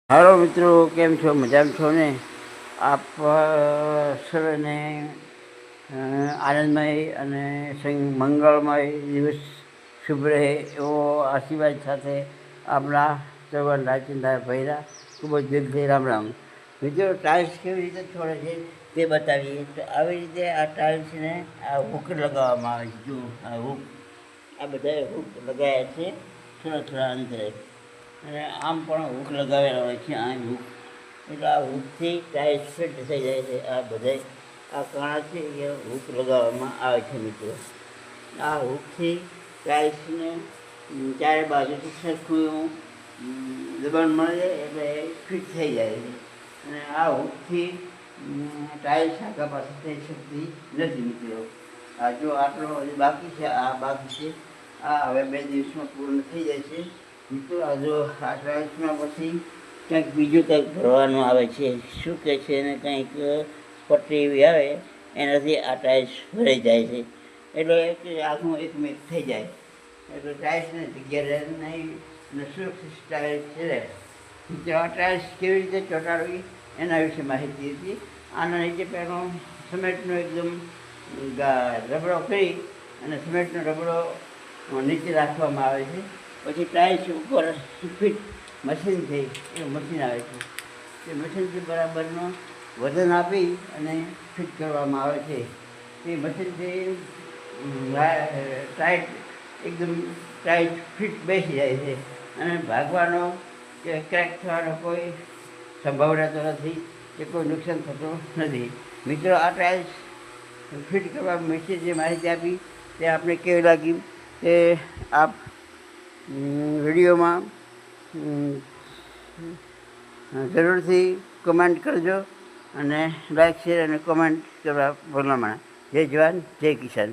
હાલો મિત્રો, કેમ છો? મજામાં છો ને? આપ સર્વેને આનંદમય અને મંગળમય દિવસ શુભ રહે એવો આશીર્વાદ સાથે આપણા સર્વન રાજચંદ્ર ભૈરા ખૂબ જ દિલથી રામ રામ. મિત્રો, ટાઇલ્સ કેવી રીતે છોડે છે તે બતાવીએ. તો આવી રીતે આ ટાઇલ્સને આ હૂક લગાવવામાં આવે છે. જો આ હૂક, આ બધા હૂક લગાવ્યા છે થોડા થોડા અંતરે, અને આમ પણ હૂક લગાવેલા હોય છે. આ હૂક એટલે આ હૂકથી ટાઇલ્સ ફિટ થઈ જાય છે. આ બધા આ કાણા છે એ હૂક લગાવવામાં આવે છે. મિત્રો, આ હૂકથી ટાઇલ્સને ચારે બાજુથી સરખું એવું દબાણ મળે એટલે ફિટ થઈ જાય છે. અને આ હૂકથી ટાઇલ્સ આગા પાછળ થઈ શકતી નથી. મિત્રો, આ જો આટલો બાકી છે, આ બાકી છે, આ હવે 2 દિવસમાં પૂર્ણ થઈ જાય છે. મિત્રો, આ જો આ ટાઇલ્સમાં પછી કંઈક બીજું કંઈક ભરવાનું આવે છે. શું કહે છે એને, કંઈક પટ્ટી એવી આવે, એનાથી આ ટાઇલ્સ ભરાઈ જાય છે. એટલે કે આખું એક મેક થઈ જાય. એટલે ટાઇલ્સને જગ્યા રહે નહીં અને સુરક્ષિત ટાઇલ્સ રહે. આ ટાઇલ્સ કેવી રીતે ચોંટાડવી એના વિશે માહિતી હતી. આના નીચે પહેલો સિમેન્ટનો એકદમ રબડો કરી અને સિમેન્ટનો રબડો નીચે રાખવામાં આવે છે. પછી ટાઇલ્સ ઉપર ફિટ મશીનથી એ મશીન આવે છે. તે મશીનથી બરાબરનું વજન આપી અને ફિટ કરવામાં આવે છે. તે મશીનથી ટાઈટ એકદમ ટાઈટ ફિટ બેસી જાય છે અને ભાગવાનો કે ક્રેક થવાનો કોઈ સંભાવના તો નથી, કે કોઈ નુકસાન થતું નથી. મિત્રો, આ ટાઇલ્સ ફિટ કરવા વિશે જે માહિતી આપી તે આપને કેવી લાગી તે આપ વિડીયોમાં જરૂરથી કમેન્ટ કરજો અને લાઈક, શેર અને કોમેન્ટ કરવા ભૂલવામાં. જય જવાન, જય કિસાન.